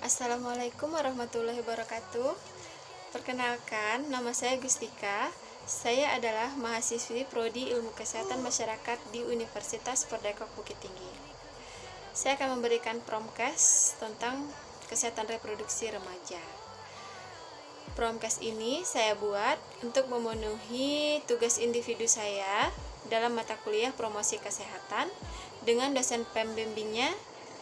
Assalamualaikum warahmatullahi wabarakatuh. Perkenalkan, nama saya Gustika. Saya adalah mahasiswi Prodi Ilmu Kesehatan Masyarakat di Universitas Perdekok Bukit Tinggi. Saya akan memberikan promkes tentang kesehatan reproduksi remaja. Promkes ini saya buat untuk memenuhi tugas individu saya dalam mata kuliah promosi kesehatan dengan dosen pembimbingnya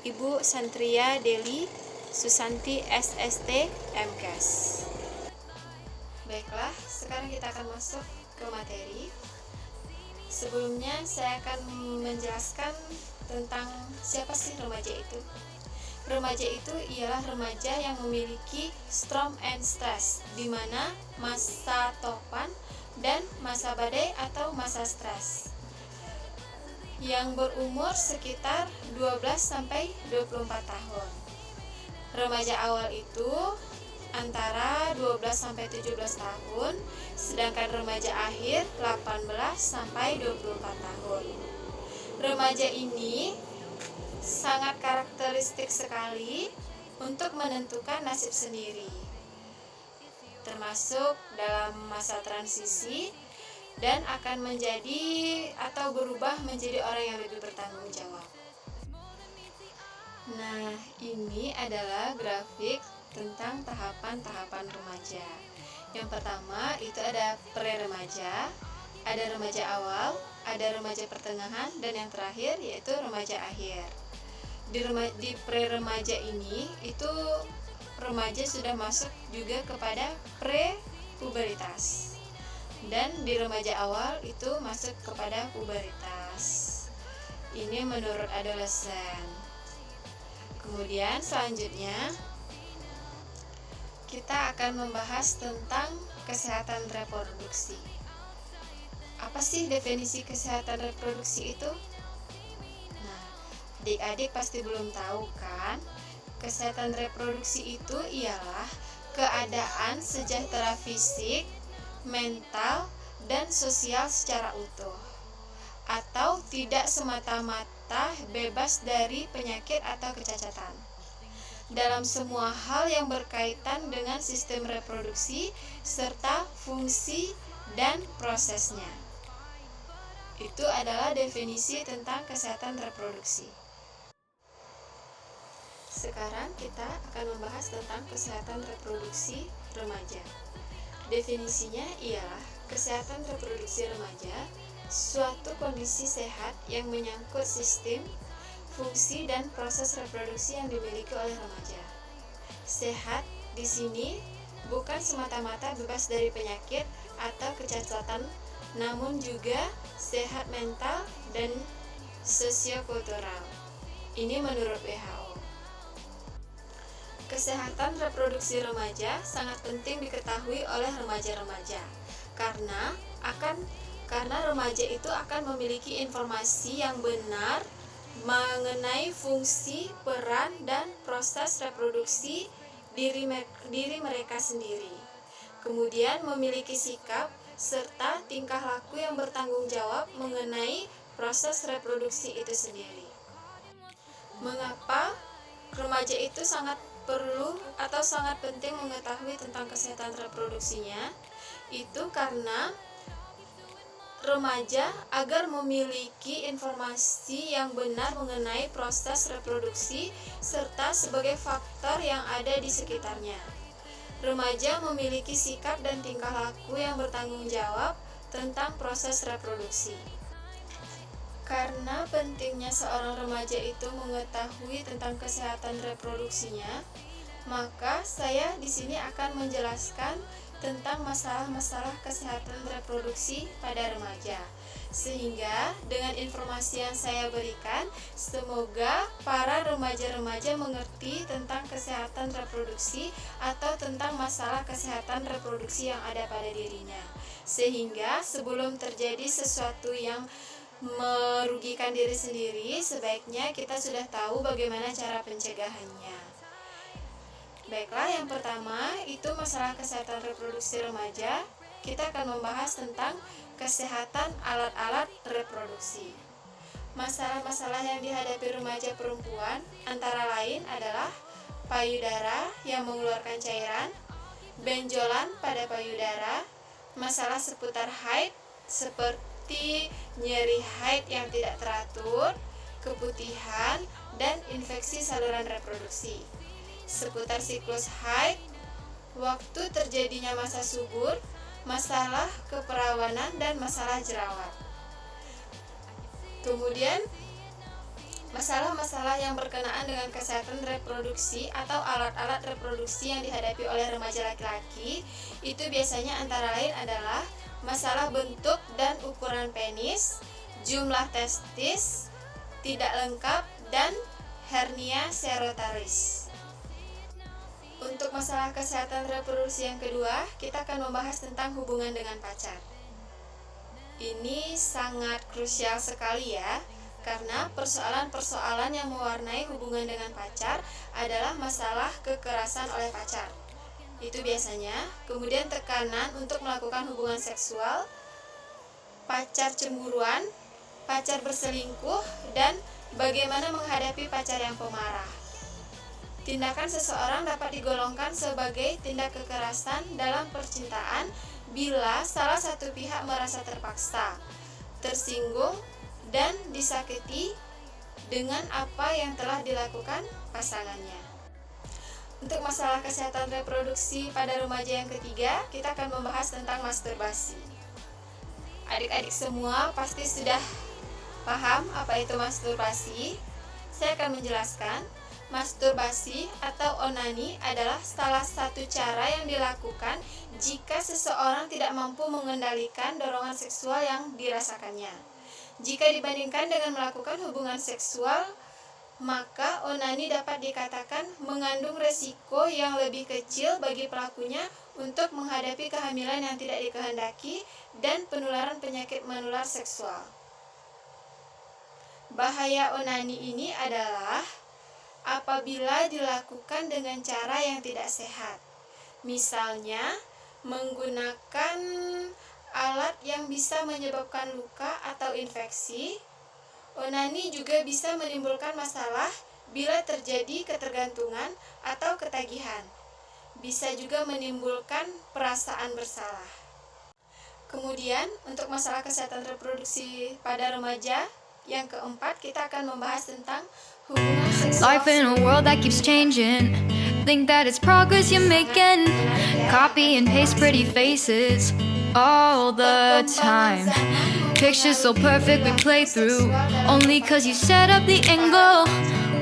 Ibu Santria Deli Susanti SST MKes. Baiklah, sekarang kita akan masuk ke materi. Sebelumnya saya akan menjelaskan tentang siapa sih remaja itu. Remaja itu ialah remaja yang memiliki storm and stress, di mana masa topan dan masa badai atau masa stres, yang berumur sekitar 12-24 tahun. Remaja awal itu antara 12-17 tahun, sedangkan remaja akhir 18-24 tahun. Remaja ini sangat karakteristik sekali untuk menentukan nasib sendiri, termasuk dalam masa transisi, dan akan menjadi atau berubah menjadi orang yang lebih bertanggung jawab. Nah, ini adalah grafik tentang tahapan-tahapan remaja. Yang pertama itu ada pre-remaja, ada remaja awal, ada remaja pertengahan, dan yang terakhir yaitu remaja akhir. Di pre-remaja ini itu remaja sudah masuk juga kepada pre-puberitas, dan di remaja awal itu masuk kepada puberitas. Ini menurut adolesen. Kemudian selanjutnya kita akan membahas tentang kesehatan reproduksi. Apa sih definisi kesehatan reproduksi itu? Nah, adik-adik pasti belum tahu kan? Kesehatan reproduksi itu ialah keadaan sejahtera fisik, mental, dan sosial secara utuh, atau tidak semata-mata bebas dari penyakit atau kecacatan dalam semua hal yang berkaitan dengan sistem reproduksi serta fungsi dan prosesnya. Itu adalah definisi tentang kesehatan reproduksi. Sekarang kita akan membahas tentang kesehatan reproduksi remaja. Definisinya ialah kesehatan reproduksi remaja suatu kondisi sehat yang menyangkut sistem, fungsi, dan proses reproduksi yang dimiliki oleh remaja. Sehat di sini bukan semata-mata bebas dari penyakit atau kecacatan, namun juga sehat mental dan sosiokultural. Ini menurut WHO. Kesehatan reproduksi remaja sangat penting diketahui oleh remaja-remaja karena remaja itu akan memiliki informasi yang benar mengenai fungsi, peran, dan proses reproduksi diri mereka sendiri. Kemudian memiliki sikap serta tingkah laku yang bertanggung jawab mengenai proses reproduksi itu sendiri. Mengapa remaja itu sangat perlu atau sangat penting mengetahui tentang kesehatan reproduksinya? Itu karena remaja agar memiliki informasi yang benar mengenai proses reproduksi serta sebagai faktor yang ada di sekitarnya. Remaja memiliki sikap dan tingkah laku yang bertanggung jawab tentang proses reproduksi. Karena pentingnya seorang remaja itu mengetahui tentang kesehatan reproduksinya, maka saya di sini akan menjelaskan tentang masalah-masalah kesehatan reproduksi pada remaja. Sehingga dengan informasi yang saya berikan, semoga para remaja-remaja mengerti tentang kesehatan reproduksi atau tentang masalah kesehatan reproduksi yang ada pada dirinya. Sehingga sebelum terjadi sesuatu yang merugikan diri sendiri, sebaiknya kita sudah tahu bagaimana cara pencegahannya. Baiklah, yang pertama itu masalah kesehatan reproduksi remaja. Kita akan membahas tentang kesehatan alat-alat reproduksi. Masalah-masalah yang dihadapi remaja perempuan antara lain adalah payudara yang mengeluarkan cairan, benjolan pada payudara, masalah seputar haid seperti nyeri haid yang tidak teratur, keputihan, dan infeksi saluran reproduksi. Seputar siklus haid, waktu terjadinya masa subur, masalah keperawanan, dan masalah jerawat. Kemudian, masalah-masalah yang berkenaan dengan kesehatan reproduksi atau alat-alat reproduksi yang dihadapi oleh remaja laki-laki itu biasanya antara lain adalah masalah bentuk dan ukuran penis, jumlah testis tidak lengkap, dan hernia serotalis. Untuk masalah kesehatan reproduksi yang kedua, kita akan membahas tentang hubungan dengan pacar. Ini sangat krusial sekali ya, karena persoalan-persoalan yang mewarnai hubungan dengan pacar adalah masalah kekerasan oleh pacar. Itu biasanya, kemudian tekanan untuk melakukan hubungan seksual, pacar cemburuan, pacar berselingkuh, dan bagaimana menghadapi pacar yang pemarah. Tindakan seseorang dapat digolongkan sebagai tindak kekerasan dalam percintaan bila salah satu pihak merasa terpaksa, tersinggung, dan disakiti dengan apa yang telah dilakukan pasangannya. Untuk masalah kesehatan reproduksi pada remaja yang ketiga, kita akan membahas tentang masturbasi. Adik-adik semua pasti sudah paham apa itu masturbasi. Saya akan menjelaskan. Masturbasi atau onani adalah salah satu cara yang dilakukan jika seseorang tidak mampu mengendalikan dorongan seksual yang dirasakannya. Jika dibandingkan dengan melakukan hubungan seksual, maka onani dapat dikatakan mengandung resiko yang lebih kecil bagi pelakunya untuk menghadapi kehamilan yang tidak dikehendaki dan penularan penyakit menular seksual. Bahaya onani ini adalah apabila dilakukan dengan cara yang tidak sehat. Misalnya, menggunakan alat yang bisa menyebabkan luka atau infeksi. Onani juga bisa menimbulkan masalah bila terjadi ketergantungan atau ketagihan. Bisa juga menimbulkan perasaan bersalah. Kemudian, untuk masalah kesehatan reproduksi pada remaja, yang keempat, kita akan membahas tentang hubungan seksual. Life in a world that keeps changing. Think that it's progress you're making. Copy and paste pretty faces all the time. Pictures so perfect we play through, only cause you set up the angle.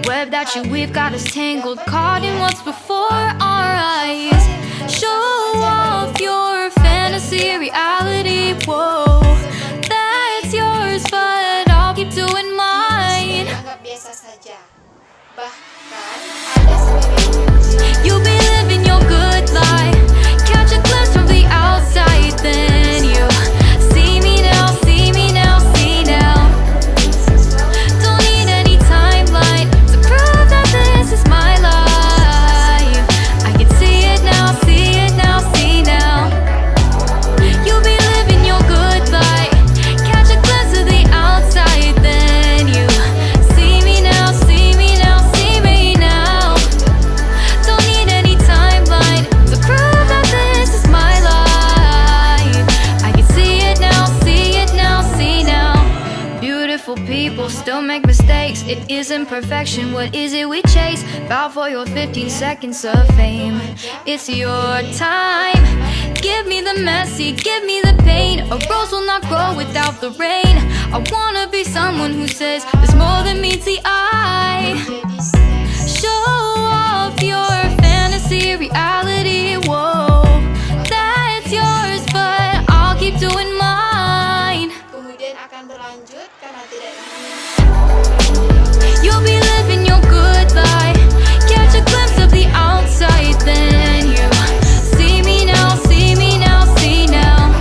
Web that you weave got us tangled, caught in what's before our eyes. Show off your fantasy, reality, whoa, that's yours, but I'll keep doing mine. Dianggap biasa saja. Bahkan ada sebagian You'll be living your good life. Catch a glimpse from the outside, then you see me now, see me now, see now. Don't need any timeline to prove that this is my life. I can see it now, see it now, see now. You'll be living your good life. Catch a glimpse of the outside, then you see me now, see me now, see me now. Don't need any timeline to prove that this is my life. I can see it now, see it now, see now. Beautiful people still make mistakes. It isn't perfection, what is it we chase? Bow for your 15 seconds of fame. It's your time. Give me the messy, give me the pain. A rose will not grow without the rain. I wanna be someone who says there's more than meets the eye. Show off your fantasy, reality, whoa, that's yours, but I'll keep doing mine. kemudian akan berlanjut karena tidak ingin. You'll be living your good life. Catch a glimpse of the outside, then you see me now, see me now, see now.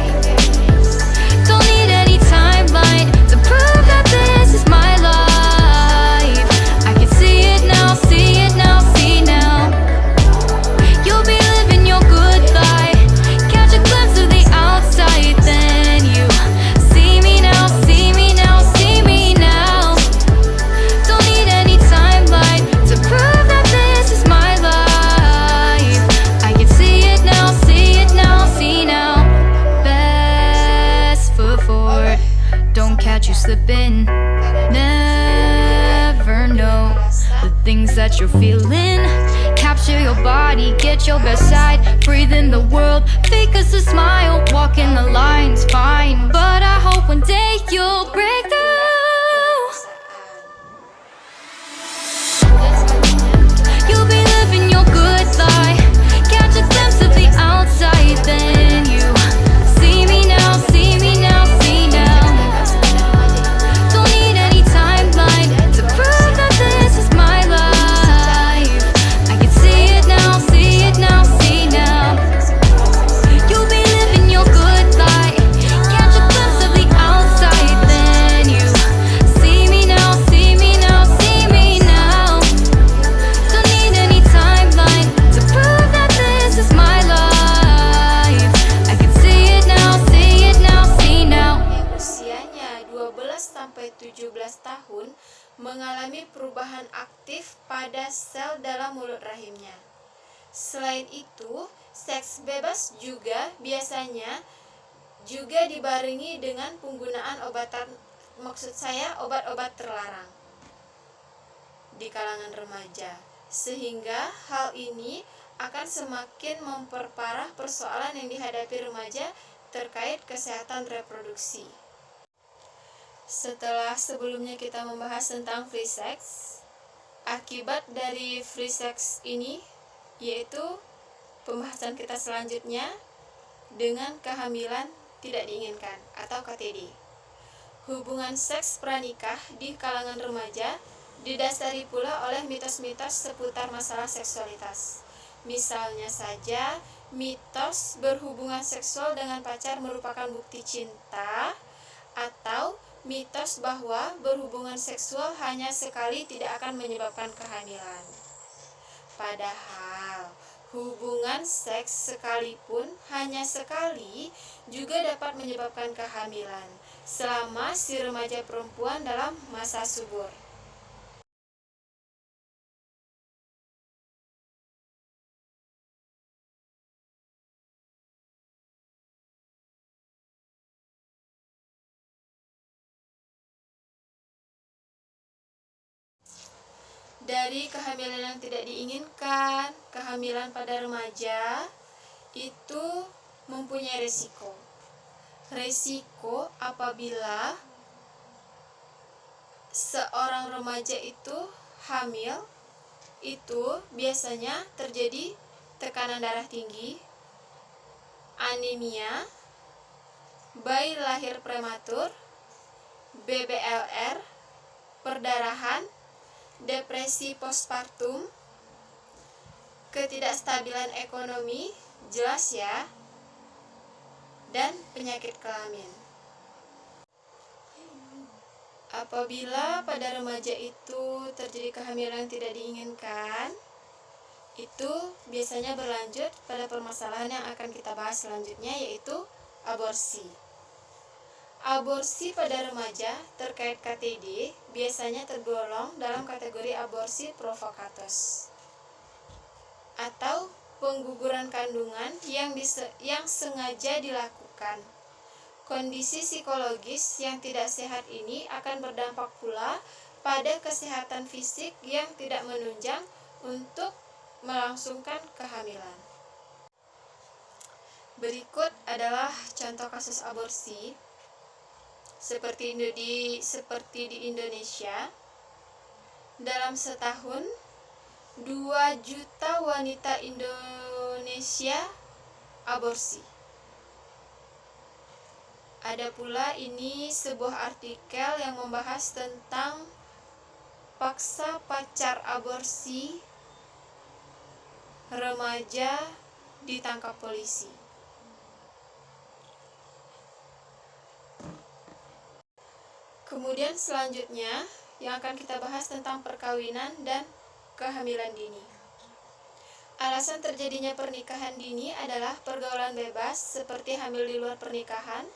Don't need any timeline to prove that this is my life. I can see that you're feeling. Capture your body, get your best side. Breathe in the world, fake us a smile. Walking the lines, fine. But I hope one day you'll break through. You'll be living your good life. Catch a glimpse of the outside, then you see me now, see me now, see now. Don't need any timeline to prove that this is my life. I can see it now, see it now, see now. You'll be living your good life. Catch a glimpse of the outside, then you see me now, see me now, see me now. Don't need any timeline to prove that this is my life. I can see it now, see it now, see now. Yang usianya 12 sampai 17 tahun mengalami perubahan aktif pada sel dalam mulut rahimnya. Selain itu, seks bebas juga biasanya juga dibarengi dengan penggunaan obat-obat terlarang di kalangan remaja, sehingga hal ini akan semakin memperparah persoalan yang dihadapi remaja terkait kesehatan reproduksi. Setelah sebelumnya kita membahas tentang free sex, akibat dari free sex ini yaitu pembahasan kita selanjutnya dengan kehamilan tidak diinginkan atau KTD. Hubungan seks pranikah di kalangan remaja didasari pula oleh mitos-mitos seputar masalah seksualitas. Misalnya saja, mitos berhubungan seksual dengan pacar merupakan bukti cinta, atau mitos bahwa berhubungan seksual hanya sekali tidak akan menyebabkan kehamilan. Padahal, hubungan seks sekalipun hanya sekali juga dapat menyebabkan kehamilan selama si remaja perempuan dalam masa subur. Dari kehamilan yang tidak diinginkan, kehamilan pada remaja itu mempunyai resiko. Resiko apabila seorang remaja itu hamil, itu biasanya terjadi tekanan darah tinggi, anemia, bayi lahir prematur, BBLR, perdarahan, depresi postpartum, ketidakstabilan ekonomi, jelas ya, dan penyakit kelamin. Apabila pada remaja itu terjadi kehamilan yang tidak diinginkan, itu biasanya berlanjut pada permasalahan yang akan kita bahas selanjutnya, yaitu aborsi. Aborsi pada remaja terkait KTD biasanya tergolong dalam kategori aborsi provokatus atau pengguguran kandungan yang sengaja dilakukan. Kondisi psikologis yang tidak sehat ini akan berdampak pula pada kesehatan fisik yang tidak menunjang untuk melangsungkan kehamilan. Berikut adalah contoh kasus aborsi seperti di Indonesia. Dalam setahun 2 juta wanita Indonesia aborsi. Ada pula ini sebuah artikel yang membahas tentang paksa pacar aborsi remaja ditangkap polisi. Kemudian selanjutnya yang akan kita bahas tentang perkawinan dan kehamilan dini. Alasan terjadinya pernikahan dini adalah pergaulan bebas seperti hamil di luar pernikahan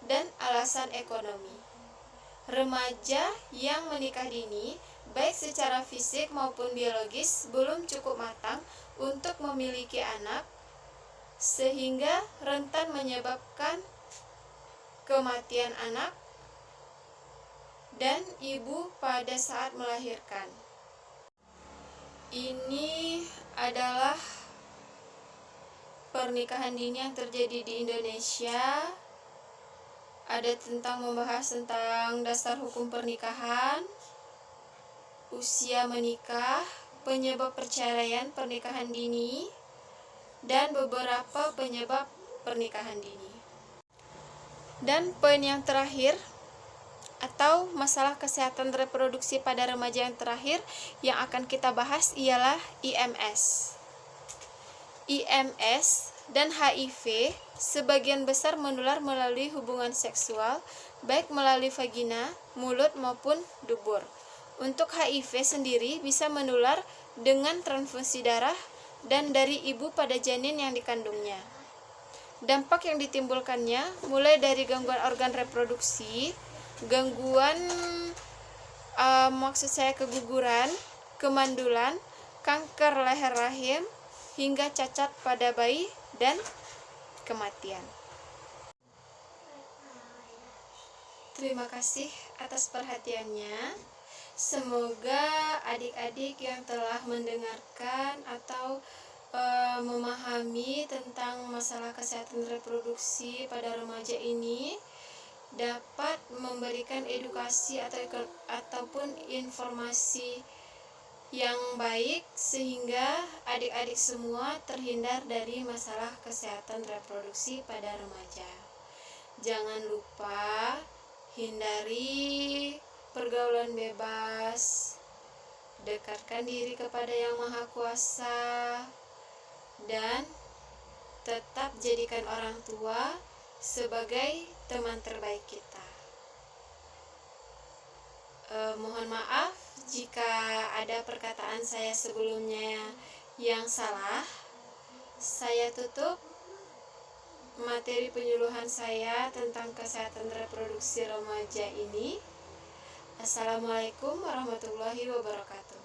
dan alasan ekonomi. Remaja yang menikah dini, baik secara fisik maupun biologis, belum cukup matang untuk memiliki anak, sehingga rentan menyebabkan kematian anak dan ibu pada saat melahirkan. Ini adalah pernikahan dini yang terjadi di Indonesia. Ada membahas tentang dasar hukum pernikahan, usia menikah, penyebab perceraian pernikahan dini, dan beberapa penyebab pernikahan dini. Dan poin yang terakhir atau masalah kesehatan reproduksi pada remaja yang terakhir yang akan kita bahas ialah IMS. IMS dan HIV sebagian besar menular melalui hubungan seksual, baik melalui vagina, mulut maupun dubur. Untuk HIV sendiri bisa menular dengan transfusi darah dan dari ibu pada janin yang dikandungnya. Dampak yang ditimbulkannya mulai dari gangguan organ reproduksi, gangguan keguguran, kemandulan, kanker leher rahim, hingga cacat pada bayi dan kematian. Terima kasih atas perhatiannya. Semoga adik-adik yang telah mendengarkan atau memahami tentang masalah kesehatan reproduksi pada remaja ini dapat memberikan edukasi ataupun informasi yang baik sehingga adik-adik semua terhindar dari masalah kesehatan reproduksi pada remaja. Jangan lupa hindari pergaulan bebas, dekatkan diri kepada Yang Maha Kuasa, dan tetap jadikan orang tua sebagai teman terbaik kita. Mohon maaf jika ada perkataan saya sebelumnya yang salah. Saya tutup materi penyuluhan saya tentang kesehatan reproduksi remaja ini. Assalamualaikum warahmatullahi wabarakatuh.